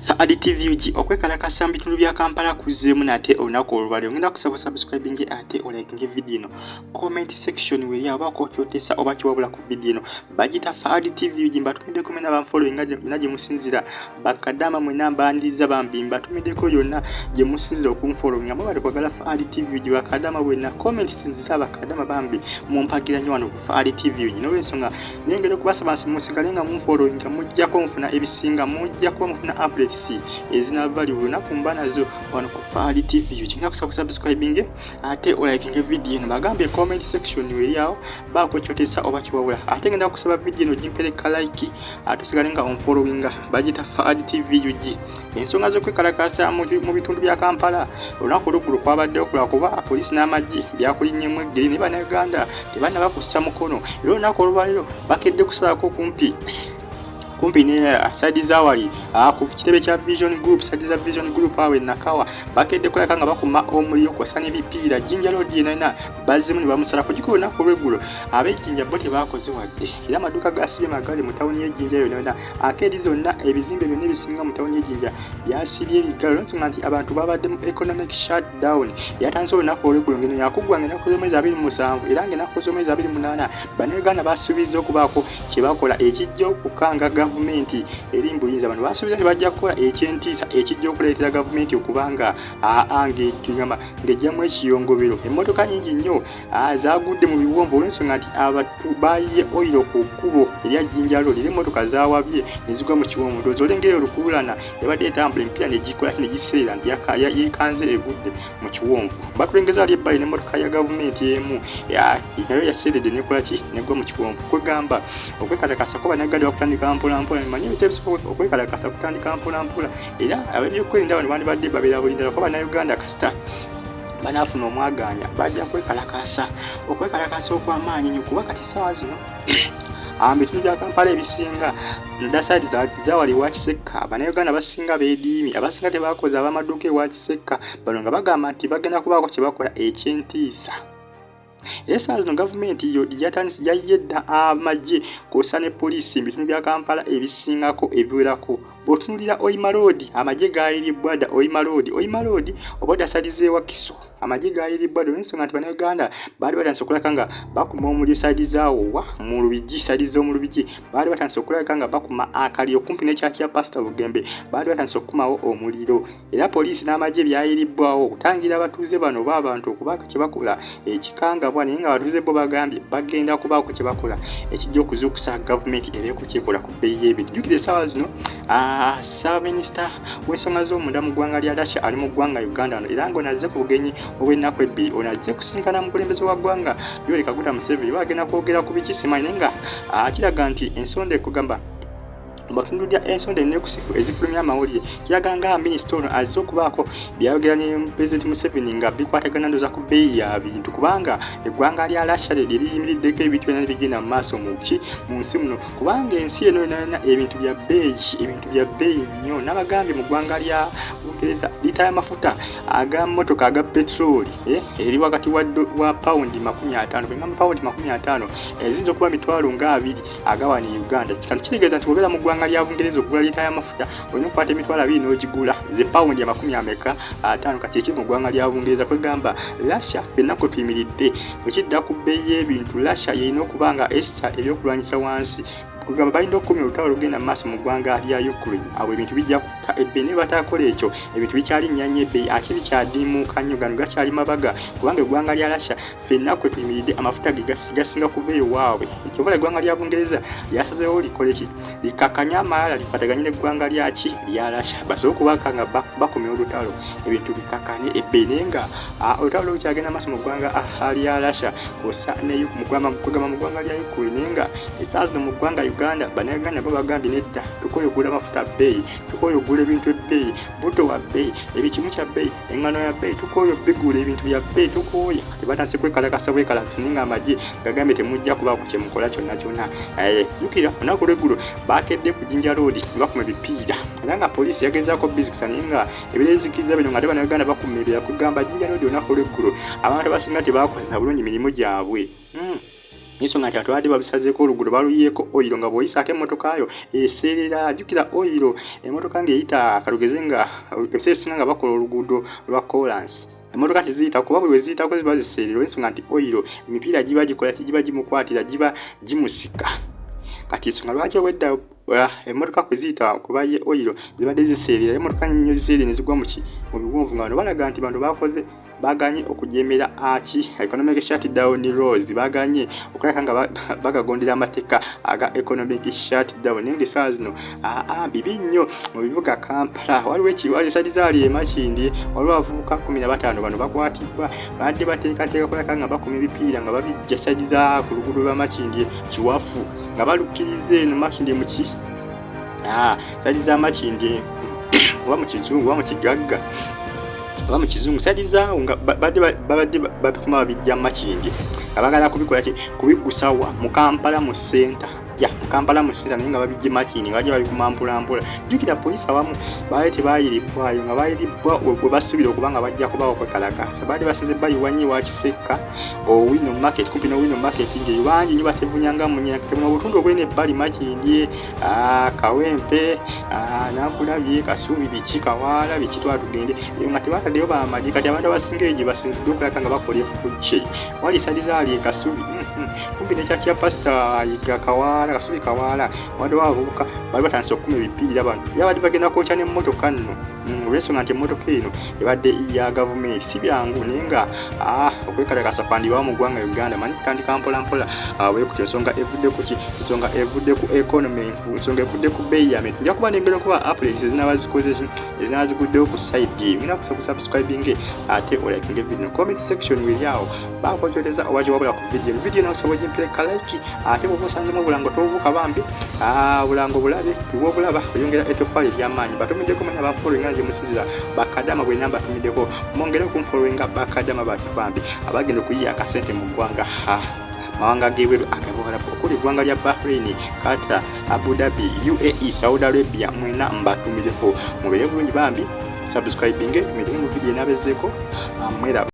Saadi TV okwekalakasa mu bitundu bya Kampala kuzeemu nate olunaku olwaleero ngenda kusaba subscribing ate olakinge video eno comment section weri aba ko kyotesa oba kiwabula ku video eno bagita Saadi TV mbatumide ko mena bamfollowing naje musinzira bakadama mwe namba ndiza bambimba tumideko yonna je musinzira okumfollowing abo bali kwagala Saadi TV bakadama bwenna comment sinzisa bakadama bambi mumpagira nyo wano ku Saadi TV no ensonga nengere kubasaba musigalenga mumfollowing mujja ko mfuna ebisinga mujja ko mfuna update ezina value nakumba nazo wano ku Saadi TV kinga kusaba subscribing ate olakinge video eno bagambe comment section weri awo bako kyotesa oba kiwabula ate ngenda kusaba video eno jimpeleka like ate sigalenga onfollowing bagita Saadi TV ensonga zo kwekalakasa mu bitundu bya Kampala olunaku olugulu kwabadde okulaba kuba poliisi n'amagye byakulinyemu eggeri ne bannayuganda tebanna bakussa mukono era olunaku olwaleero bakedde kusalako kumpi ne Saidi Zawali ku kitebe kya Vision Group Saidi za Vision Group awe nakawa bakedde kulaka nga bakuma omuliro kwasana ebipiira Jinja Road yenana bazimu bamusala kujiko na kolwegulo abejinja bote bakoze wadde era amaduka gasibye magale mu tawuni y'Ejinja yona akedi zonna ebizimbe byonna bisinga mu tawuni y'Ejinja byasibye ebigalo nti abantu babadde mu economic shutdown yatanze olunaku olweggulo ngeno yakugwa ngena kozomeza 27 era ngena kozomeza 28 banegana basubiza okubaako kyebakola ekijjo okukanga gavumenti eri mbuyinza abantu basubiza ne bajja kukola ekyentiisa ekijja okuleetera gavumenti okubanga ange kigamba ngejjamu ekiyongobero emmotoka nyingi nnyo zaagudde mu biwonvu olw'ensonga nti abantu bayiye oyiro ku kkubo erya Jinja Road era emmotoka zaawabye ne zigwa mu kiwonvu ndowooza olengera olukululana ebadde etambula empira ne gikola ne giseera yeekanze egudde mu kiwonvu batulengeza ali ebbali n'emmotoka ya gavumenti emu nayo yaseeredde nekola ki negwa mu kiwonvu kwegamba okwekalakasa ko bannayuganda bakutandika mpola manyi ebisebiso okwekalakasa kutandika mpola era ab'ebyokwerinda bano bandibadde babeera bulindira ko bannayuganda kasita banafuna omwaganya bajja kwekalakasa okw'amaanyi nnyo kuba kati ssaawa zino bitundu bya Kampala ebisinga Saidi Zawali wa Kisekka bannayuganda basinga beediimi abasinga tebakoze ab'amaduuka ewa Kisekka bano nga bagamba nti bagenda kubaako kye bakola ekyentiisa. Esa zino gavumenti yo yayedda amagye kosa ne poliisi bitundu bya Kampala ebisingako ebiwerako botunulira Oyima Road amagye gaayiribwa da Oyima Road oboda salize wa Kiso amagye gaayiribwa do ensonga nti bannayuganda baali batandise okulaka nga bakuma omuliro Saidi Zawa mu Lubigi salize mu Lubigi baali batandise okulaka nga bakuma akali okumpi ne kyakya Pastor Bugembe baali batandise okukumawo omuliro era poliisi n'amagye byayiribwawo okutangira abatuuze bano b'abantu okubaako kye bakola ekikangabwa naye nga abatuuze bo bagambye bagenda kubaako kye bakola ekijja okuzuukusa gavumenti ebeeko kyekola ku bbeeyi y'ebintu jjukira essaawa zino Ssaabaminisita w'ensonga z'omunda mu ggwanga lya Russia ali mu ggwanga Uganda era ng'onazze ku bugenyi obw'ennaku ebbiri onazze kusinkana mukulembeze wa ggwanga Yoweri Kaguta Museveni bagenda kwogera ku biki simanyi naye nga kiraga nti ensonda ekugamba batundulya ensonda enekusifu ezifulumya amawulire kiraga nga minisita ono azze okubaako byayogera ne Pulezidenti Museveni nga bikwatagana ndoza ku bbeeyi ya bintu kubanga eggwanga lya Russia liriyimiriddeko ebintu byonna bigenda mu maaso mu nsi muno kubanga ensi eno yonna ebintu bya bbeeyi nnyo n'abagambye mu ggwanga lya Bungereza lita y'amafuta aga mmotoka aga petroli eri wakati wa paundi 50 bwengamba paundi 50 eziyinza okuba mitwalo nga 2 agawa ne Uganda kikano kitegeeza nti bw'obeera mu ggwanga lya Bungereza okugula lita y'amafuta olina okukwata emitwalo 2 n'ogigula ze paundi 50 kati ekiri mu ggwanga lya Bungereza kwegamba Russia ffenna kwe tuyimiridde bwe kidda ku bbeeyi y'ebintu Russia yerina okuba nga essa ebyokulwanyisa wansi kugamba balina okukumya olutalo lugenda mu maaso mu ggwanga lya Ukraine awo ebintu bijja kukka ebbeeyi naye batakola ekyo ebintu bikyali nnyanya ebbeeyi ate bikyadiimuuka nnyo gano gakyali mabaga kubanga eggwanga lya Russia ffenna kwe tuyimiridde amafuta ge gasinga kuva eyo waabwe ekyobola eggwanga lya Bungereza lyasazeewo likole ki likakanye amalala likwataganye n'eggwanga lyaki lya Russia basobole okubaka nga bakumya olutalo ebintu bikakane ebbeeyi naye nga olutalo lukyagenda maaso mu ggwanga lya Russia kosa ne kugamba mu ggwanga lya Ukraine naye nga essaawa zino mu ggwanga Uganda bannayuganda bo bagambye nedda tukoye ogula amafuta bbeeyi tukoye ogula ebintu ebbeeyi buto wa bbeeyi ebikimu kya bbeeyi eŋŋano ya bbeeyi tukoye bigula ebintu bya bbeeyi tukoye tebatandise kwekalakasa bwekalakasa naye nga amagye gagambye temujja kubaako kye mukola kyonna jjukira olunaku lw'eggulo bakedde ku Jinja Road ne bakuma ebipiira era nga poliisi yagezaako bizikisa naye nga ebireezikiriza bino nga ate bannayuganda bakumirira kugamba Jinja Road olunaku lw'eggulo abantu abasinga tebakozesa bulungi mirimu gyabwe ensonga nti atwalidde babisazeeko oluguudo baluyeko oilo nga bw'oyisaako emmotoka yo eseerera ajjukira oilo emmotoka ng'eyita kalugeze nga ebiseera ebisinga nga bakola oluguudo lwa kolansi emmotoka teziyita kuba buli we ziyitako ziba ziseerera ensonga nti oilo emipiira giba gikola giba gimukwatira giba gimusika kati ensonga lwaki obwedda emmotoka kuziyita kuba ye oilo zibadde ziseerera emmotoka nnyo ziseerera ne zigwa mu biwonvu nga bano balaga nti bano bakoze baganye okujeemera economic shutdown laws baganye okuleka nga bagagondera amateeka aga economic shutdown naye ng'essaawa zino bibi nnyo mu bibuga Kampala waliwo ekiwali zaali emakindi waliwo abavubuka 15 bano bakwatibbwa badde bateekateeka okuleka nga bakuma ebipiira nga babijja sadiza ku luguudo lwa Makindi kiwafu nga balukkiriza eno Makindi muki sadiza Makindi oba mu kizungu oba mu kigagga oba mu kizungu sadiza nga badde babikuma babijja Makindi nga bagala kubikola kubigusawa mu Kampala mu center Kampala mu center naye nga babijja Makindi nga bajja babikuma mpolampola jjukira poliisi awamu baali tebaayiribbwayo nga baayiribbwa bwe basubira okuba nga bajja kubawo kwekalakasa baali basinze bayiwanyi wa Kiseka Owino Market kumpi n'Owino Market ng'eyo bangi nnyo batevunyanga mu butundu obwene ebbali Makindi Kawempe Nakulabye Kasubi biki Kawaala biki twatugende nga tebaataddeyo bamagi kati abantu abasinga egyo basinziddwa okulaka nga bakola effujje wali salizaali Kasubi kumpi n'ekyaki ya pasita Yiga Kawaala Kasubi Kawaala waliwo abavubuka bali batandise okukuma ebipiira bano yabadde bagenda kwokya n'emmotoka nno olw'ensonga nti emmotoka eno ebadde ya gavumenti si byangu naye nga okwekalakasa kwandibwawo mu ggwanga Uganda manyi kutandika mpolampola bwekuti ensonga evudde ku ki ensonga evudde ku economy ensonga evudde ku bbeeyi ya nja kuba nengera okuba updates ezinaba zikoze ezinaba ziguddewo ku side ngina kusaba subscribing ate olakinga video comment section weri awo bakokyoteza oba wabula ku video nakusaba ogimpireka like ate bw'oba osanzemu obulango tobubuuka bambi bulango bulabe bw'obulaba oyongera etoffaali ery'amaanyi batumiddeko manya bafollowinga nze musizira bakadama bwe namba tumiddeko mwongere okumfollowinga bakadama batu bambi abagenda okuyiya akasente mu ggwanga mawanga g'ebweru agabwalabu okuli eggwanga lya Bahrain, Qatar, Abu Dhabi, UAE, Saudi Arabia mwena mbatumiddeko mubeere bulungi bambi subscribing emirimu video enabezeeko mwera